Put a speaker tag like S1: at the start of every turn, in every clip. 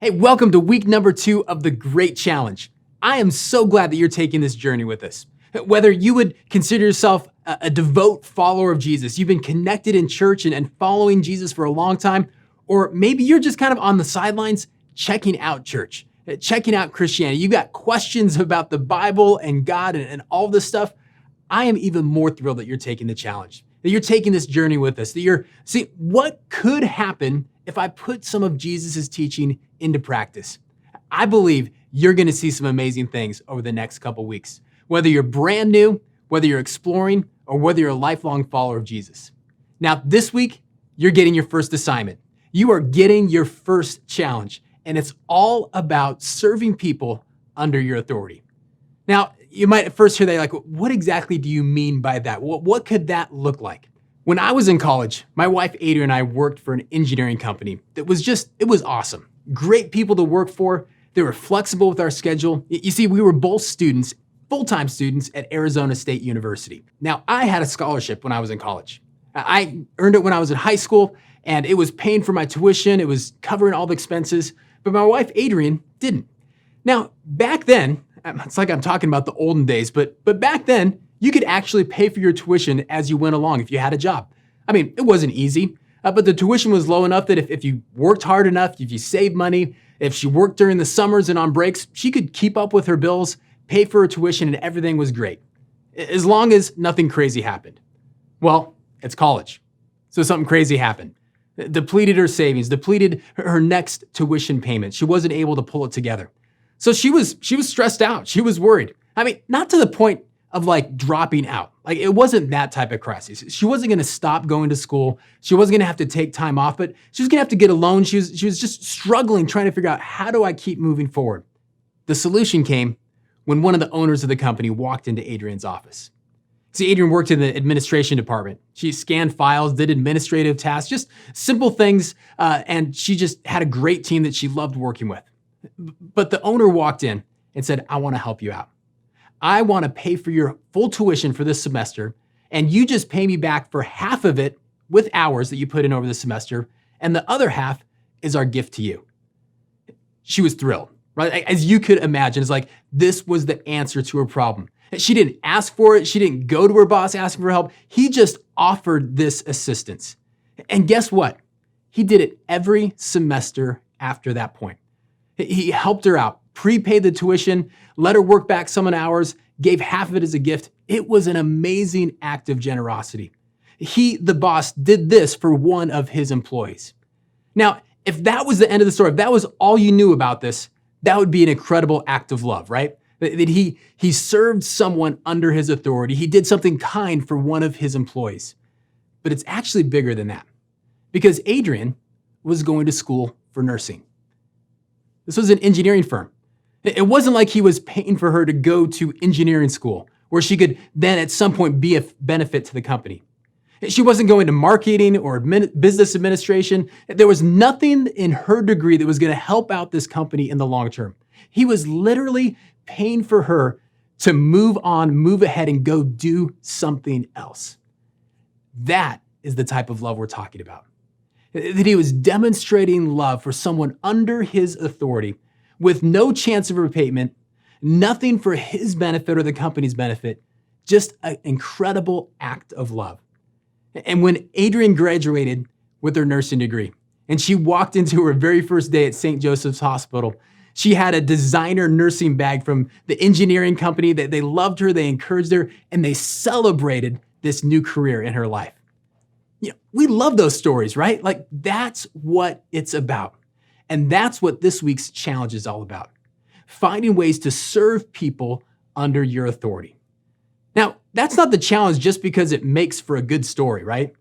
S1: Hey, welcome to week number 2 of the Great Challenge. I am so glad that you're taking this journey with us. Whether you would consider yourself a devout follower of Jesus, you've been connected in church and following Jesus for a long time, or maybe you're just kind of on the sidelines checking out church, checking out Christianity. You've got questions about the Bible and God and all this stuff. I am even more thrilled that you're taking the challenge, that you're taking this journey with us, see, what could happen if I put some of Jesus' teaching into practice? I believe you're gonna see some amazing things over the next couple weeks, whether you're brand new, whether you're exploring, or whether you're a lifelong follower of Jesus. Now, this week, you're getting your first assignment. You are getting your first challenge, and it's all about serving people under your authority. Now, you might at first hear that, like, what exactly do you mean by that? What could that look like? When I was in college, my wife Adrian and I worked for an engineering company that it was awesome. Great people to work for. They were flexible with our schedule. You see, we were both students, full-time students at Arizona State University. Now, I had a scholarship when I was in college. I earned it when I was in high school, and it was paying for my tuition. It was covering all the expenses, but my wife Adrian didn't. Now, back then, it's like I'm talking about the olden days, but back then, you could actually pay for your tuition as you went along if you had a job. I mean, it wasn't easy, but the tuition was low enough that if you worked hard enough, if you saved money, if she worked during the summers and on breaks, she could keep up with her bills, pay for her tuition, and everything was great, as long as nothing crazy happened. Well, it's college, so something crazy happened. It depleted her savings, depleted her next tuition payment. She wasn't able to pull it together. So she was stressed out. She was worried. I mean, not to the point of like dropping out. Like, it wasn't that type of crisis. She wasn't going to stop going to school. She wasn't going to have to take time off, but she was going to have to get a loan. She was just struggling, trying to figure out, how do I keep moving forward? The solution came when one of the owners of the company walked into Adrian's office. See, Adrian worked in the administration department. She scanned files, did administrative tasks, just simple things, and she just had a great team that she loved working with. But the owner walked in and said, I want to help you out. I want to pay for your full tuition for this semester, and you just pay me back for half of it with hours that you put in over the semester, and the other half is our gift to you. She was thrilled, right? As you could imagine, it's like this was the answer to her problem. She didn't ask for it. She didn't go to her boss asking for help. He just offered this assistance. And guess what? He did it every semester after that point. He helped her out, prepaid the tuition, let her work back some hours, gave half of it as a gift. It was an amazing act of generosity. He, the boss, did this for one of his employees. Now, if that was the end of the story, if that was all you knew about this, that would be an incredible act of love, right? That he served someone under his authority. He did something kind for one of his employees. But it's actually bigger than that, because Adrian was going to school for nursing. This was an engineering firm. It wasn't like he was paying for her to go to engineering school, where she could then at some point be a benefit to the company. She wasn't going to marketing or business administration. There was nothing in her degree that was going to help out this company in the long term. He was literally paying for her to move on, move ahead, and go do something else. That is the type of love we're talking about. That he was demonstrating love for someone under his authority with no chance of repayment, nothing for his benefit or the company's benefit, just an incredible act of love. And when Adrian graduated with her nursing degree and she walked into her very first day at St. Joseph's Hospital, she had a designer nursing bag from the engineering company. That they loved her, they encouraged her, and they celebrated this new career in her life. You know, we love those stories, right? Like, that's what it's about. And that's what this week's challenge is all about. Finding ways to serve people under your authority. Now, that's not the challenge just because it makes for a good story, right?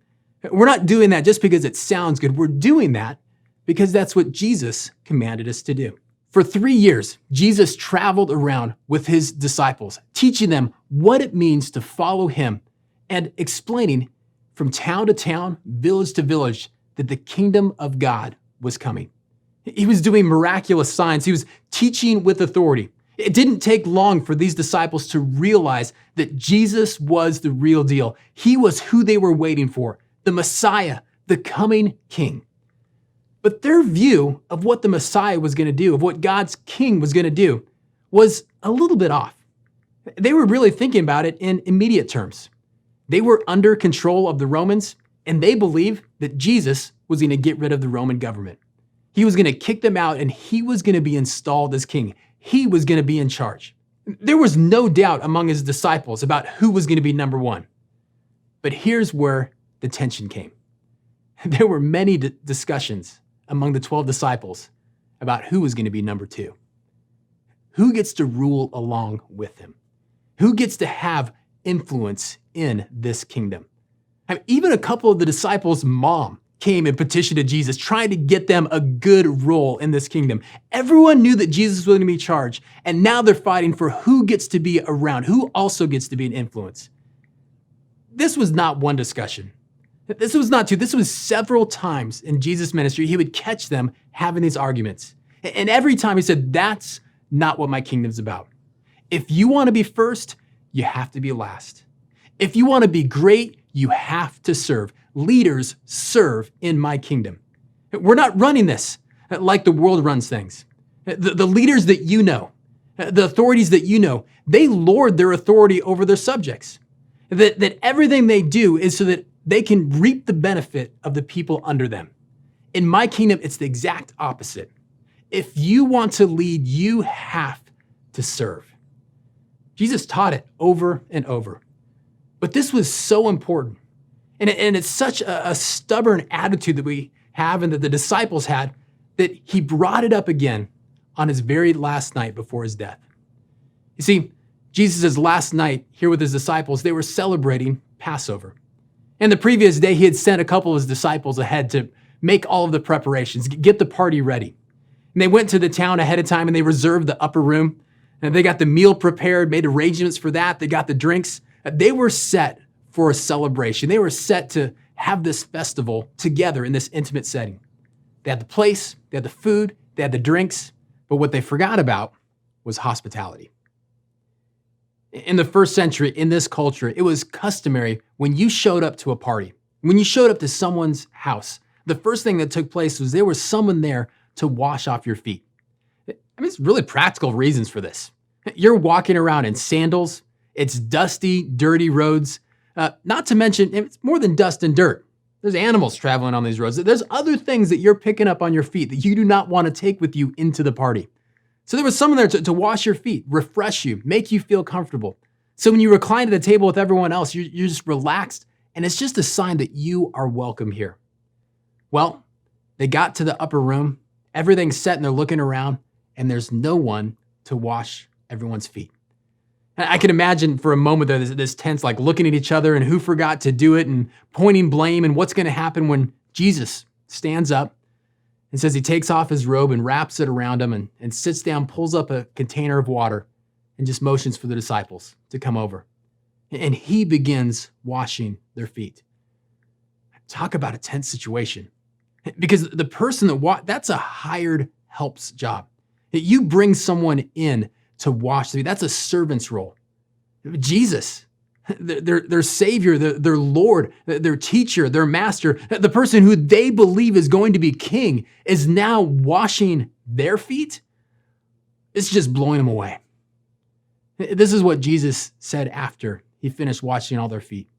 S1: We're not doing that just because it sounds good. We're doing that because that's what Jesus commanded us to do. For 3 years, Jesus traveled around with his disciples, teaching them what it means to follow him and explaining from town to town, village to village, that the kingdom of God was coming. He was doing miraculous signs. He was teaching with authority. It didn't take long for these disciples to realize that Jesus was the real deal. He was who they were waiting for, the Messiah, the coming King. But their view of what the Messiah was going to do, of what God's king was going to do, was a little bit off. They were really thinking about it in immediate terms. They were under control of the Romans, and they believed that Jesus was going to get rid of the Roman government. He was going to kick them out, and he was going to be installed as king. He was going to be in charge. There was no doubt among his disciples about who was going to be number one. But here's where the tension came. There were many discussions among the 12 disciples about who was going to be number two. Who gets to rule along with him? Who gets to have influence in this kingdom? I mean, even a couple of the disciples' mom came and petitioned to Jesus, trying to get them a good role in this kingdom. Everyone knew that Jesus was going to be charged, and now they're fighting for who gets to be around, who also gets to be an influence. This was not one discussion. This was not two. This was several times in Jesus' ministry. He would catch them having these arguments. And every time he said, that's not what my kingdom's about. If you want to be first, you have to be last. If you want to be great, you have to serve. Leaders serve in my kingdom. We're not running this like the world runs things. The leaders that you know, the authorities that you know, they lord their authority over their subjects. That everything they do is so that they can reap the benefit of the people under them. In my kingdom, it's the exact opposite. If you want to lead, you have to serve. Jesus taught it over and over. But this was so important. And it's such a stubborn attitude that we have and that the disciples had that he brought it up again on his very last night before his death. You see, Jesus' last night here with his disciples, they were celebrating Passover. And the previous day, he had sent a couple of his disciples ahead to make all of the preparations, get the party ready. And they went to the town ahead of time and they reserved the upper room. And they got the meal prepared, made arrangements for that. They got the drinks. They were set for a celebration. They were set to have this festival together in this intimate setting. They had the place, they had the food, they had the drinks, but what they forgot about was hospitality. In the first century, in this culture, it was customary when you showed up to a party, when you showed up to someone's house, the first thing that took place was there was someone there to wash off your feet. I mean, it's really practical reasons for this. You're walking around in sandals, it's dusty, dirty roads. Not to mention, it's more than dust and dirt. There's animals traveling on these roads. There's other things that you're picking up on your feet that you do not want to take with you into the party. So there was someone there to wash your feet, refresh you, make you feel comfortable. So when you recline at the table with everyone else, you're just relaxed, and it's just a sign that you are welcome here. Well, they got to the upper room, everything's set, and they're looking around, and there's no one to wash everyone's feet. I can imagine for a moment there, this tense, like looking at each other and who forgot to do it and pointing blame and what's going to happen when Jesus stands up and says he takes off his robe and wraps it around him and sits down, pulls up a container of water and just motions for the disciples to come over. And he begins washing their feet. Talk about a tense situation. Because the person that's a hired help's job. You bring someone in to wash the feet. That's a servant's role. Jesus, their Savior, their Lord, their teacher, their master, the person who they believe is going to be king is now washing their feet. It's just blowing them away. This is what Jesus said after he finished washing all their feet.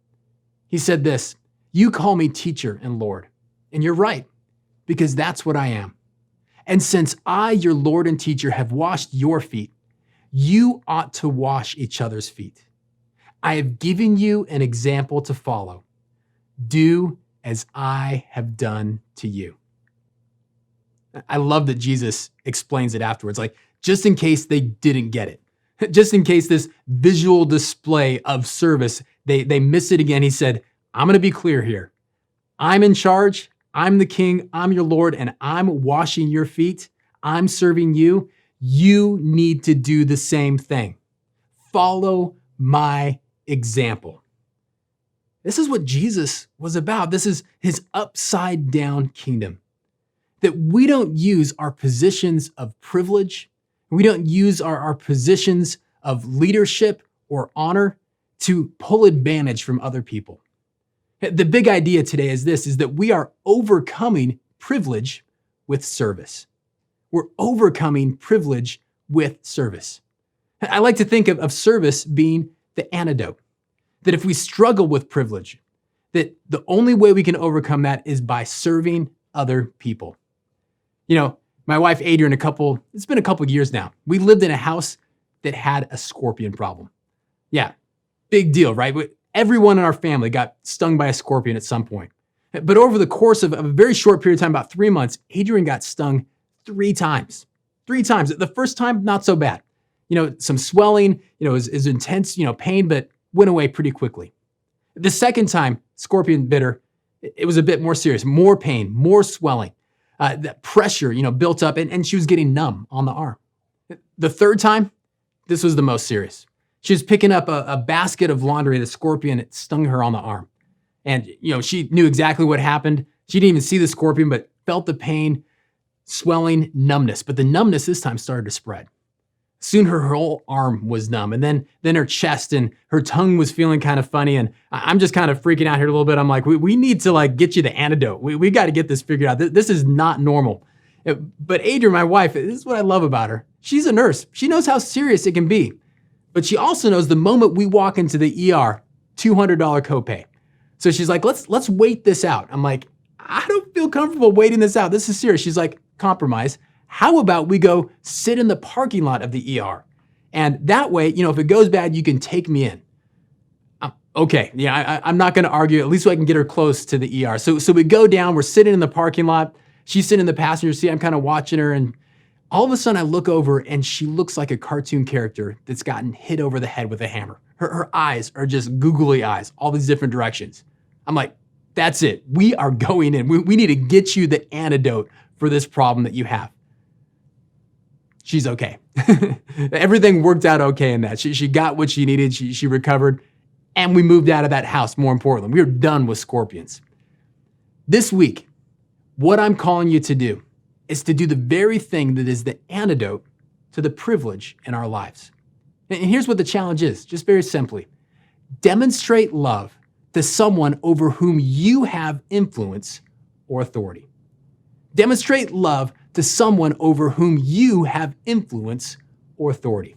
S1: He said this, "You call me teacher and Lord, and you're right, because that's what I am. And since I, your Lord and teacher, have washed your feet, you ought to wash each other's feet. I have given you an example to follow. Do as I have done to you." I love that Jesus explains it afterwards, like just in case they didn't get it, just in case this visual display of service, they miss it again. He said, I'm going to be clear here. I'm in charge. I'm the king. I'm your Lord, and I'm washing your feet. I'm serving you. You need to do the same thing. Follow my example. This is what Jesus was about. This is his upside down kingdom. That we don't use our positions of privilege, we don't use our positions of leadership or honor to pull advantage from other people. The big idea today is this, is that we are overcoming privilege with service. We're overcoming privilege with service. I like to think of service being the antidote. That if we struggle with privilege, that the only way we can overcome that is by serving other people. You know, my wife Adrian, it's been a couple years now. We lived in a house that had a scorpion problem. Yeah, big deal, right? Everyone in our family got stung by a scorpion at some point. But over the course of a very short period of time, about 3 months, Adrian got stung 3 times. 3 times. The first time, not so bad. Some swelling, is intense, pain, but went away pretty quickly. The second time, scorpion bit her, it was a bit more serious, more pain, more swelling. That pressure, built up, and she was getting numb on the arm. The third time, this was the most serious. She was picking up a basket of laundry. The scorpion stung her on the arm. And, she knew exactly what happened. She didn't even see the scorpion, but felt the pain, swelling, numbness. But the numbness this time started to spread. Soon her whole arm was numb, and then her chest, and her tongue was feeling kind of funny. And I'm just kind of freaking out here a little bit. I'm like, we need to get you the antidote. We got to get this figured out. This is not normal. But Adrian, my wife, this is what I love about her. She's a nurse. She knows how serious it can be. But she also knows the moment we walk into the ER, $200 copay. So she's like, let's wait this out. I'm like, I don't feel comfortable waiting this out. This is serious. She's like, compromise. How about we go sit in the parking lot of the ER? And that way, if it goes bad, you can take me in. Okay, yeah, I'm not gonna argue, at least so I can get her close to the ER. So we go down, we're sitting in the parking lot. She's sitting in the passenger seat, I'm kind of watching her, and all of a sudden I look over and she looks like a cartoon character that's gotten hit over the head with a hammer. Her eyes are just googly eyes, all these different directions. I'm like, that's it. We are going in. We need to get you the antidote for this problem that you have. She's okay. Everything worked out okay in that. She got what she needed. She recovered, and we moved out of that house, more importantly. We were done with scorpions. This week, what I'm calling you to do is to do the very thing that is the antidote to the privilege in our lives. And here's what the challenge is, just very simply. Demonstrate love to someone over whom you have influence or authority. Demonstrate love to someone over whom you have influence or authority.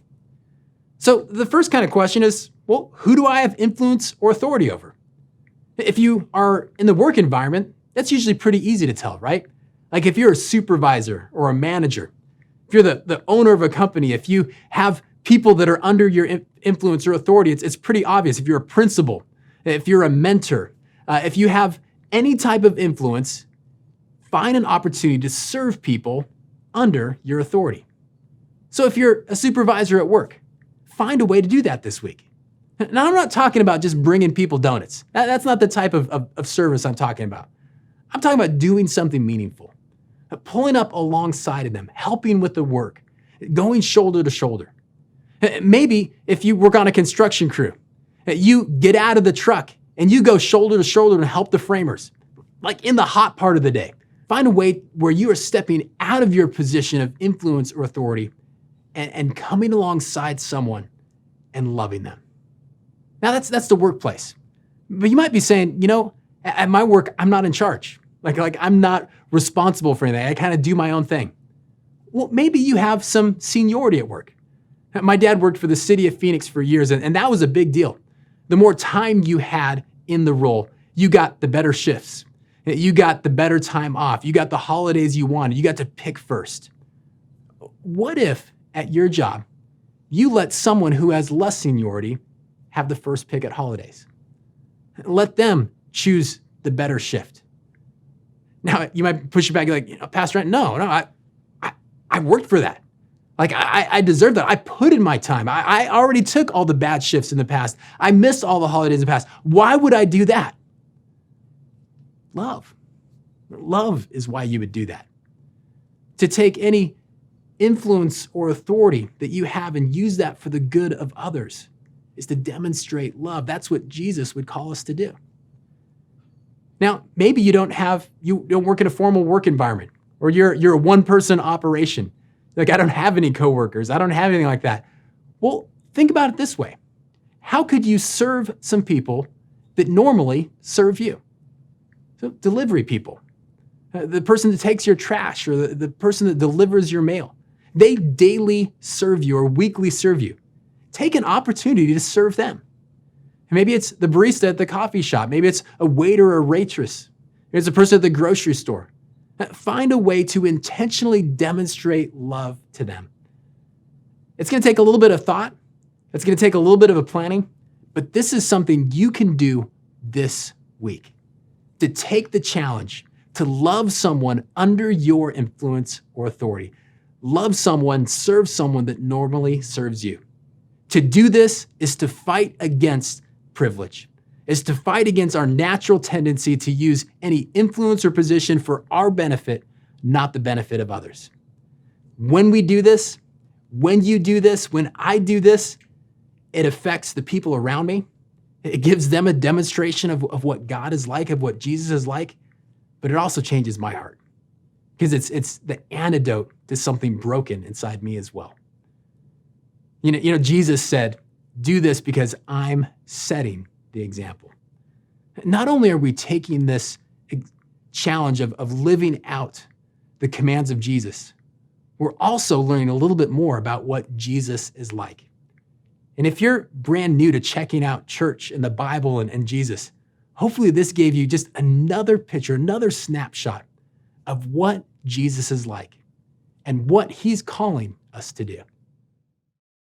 S1: So the first kind of question is, well, who do I have influence or authority over? If you are in the work environment, that's usually pretty easy to tell, right? Like if you're a supervisor or a manager, if you're the owner of a company, if you have people that are under your influence or authority, it's pretty obvious. If you're a principal, if you're a mentor, if you have any type of influence, find an opportunity to serve people under your authority. So if you're a supervisor at work, find a way to do that this week. Now, I'm not talking about just bringing people donuts. That's not the type of service I'm talking about. I'm talking about doing something meaningful, pulling up alongside of them, helping with the work, going shoulder to shoulder. Maybe if you work on a construction crew, you get out of the truck and you go shoulder to shoulder and help the framers, like in the hot part of the day. Find a way where you are stepping out of your position of influence or authority and coming alongside someone and loving them. Now that's the workplace. But you might be saying, at my work, I'm not in charge. Like I'm not responsible for anything. I kind of do my own thing. Well, maybe you have some seniority at work. My dad worked for the city of Phoenix for years, and that was a big deal. The more time you had in the role, you got the better shifts. You got the better time off. You got the holidays you wanted. You got to pick first. What if at your job, you let someone who has less seniority have the first pick at holidays? Let them choose the better shift. Now, you might push it back like, Pastor, no, I worked for that. Like, I deserve that. I put in my time. I already took all the bad shifts in the past. I missed all the holidays in the past. Why would I do that? Love. Love is why you would do that. To take any influence or authority that you have and use that for the good of others is to demonstrate love. That's what Jesus would call us to do. Now, maybe you don't work in a formal work environment, or you're a one-person operation. Like, I don't have any coworkers. I don't have anything like that. Well, think about it this way. How could you serve some people that normally serve you? So delivery people, the person that takes your trash, or the person that delivers your mail. They daily serve you or weekly serve you. Take an opportunity to serve them. Maybe it's the barista at the coffee shop. Maybe it's a waiter or waitress. Maybe it's a person at the grocery store. Find a way to intentionally demonstrate love to them. It's going to take a little bit of thought. It's going to take a little bit of a planning, but this is something you can do this week. To take the challenge to love someone under your influence or authority. Love someone, serve someone that normally serves you. To do this is to fight against privilege, is to fight against our natural tendency to use any influence or position for our benefit, not the benefit of others. When we do this, when you do this, when I do this, it affects the people around me. It gives them a demonstration of what God is like, of what Jesus is like, but it also changes my heart because it's the antidote to something broken inside me as well. You know, Jesus said, do this because I'm setting the example. Not only are we taking this challenge of living out the commands of Jesus, we're also learning a little bit more about what Jesus is like. And if you're brand new to checking out church and the Bible and Jesus, hopefully this gave you just another picture, another snapshot of what Jesus is like and what he's calling us to do.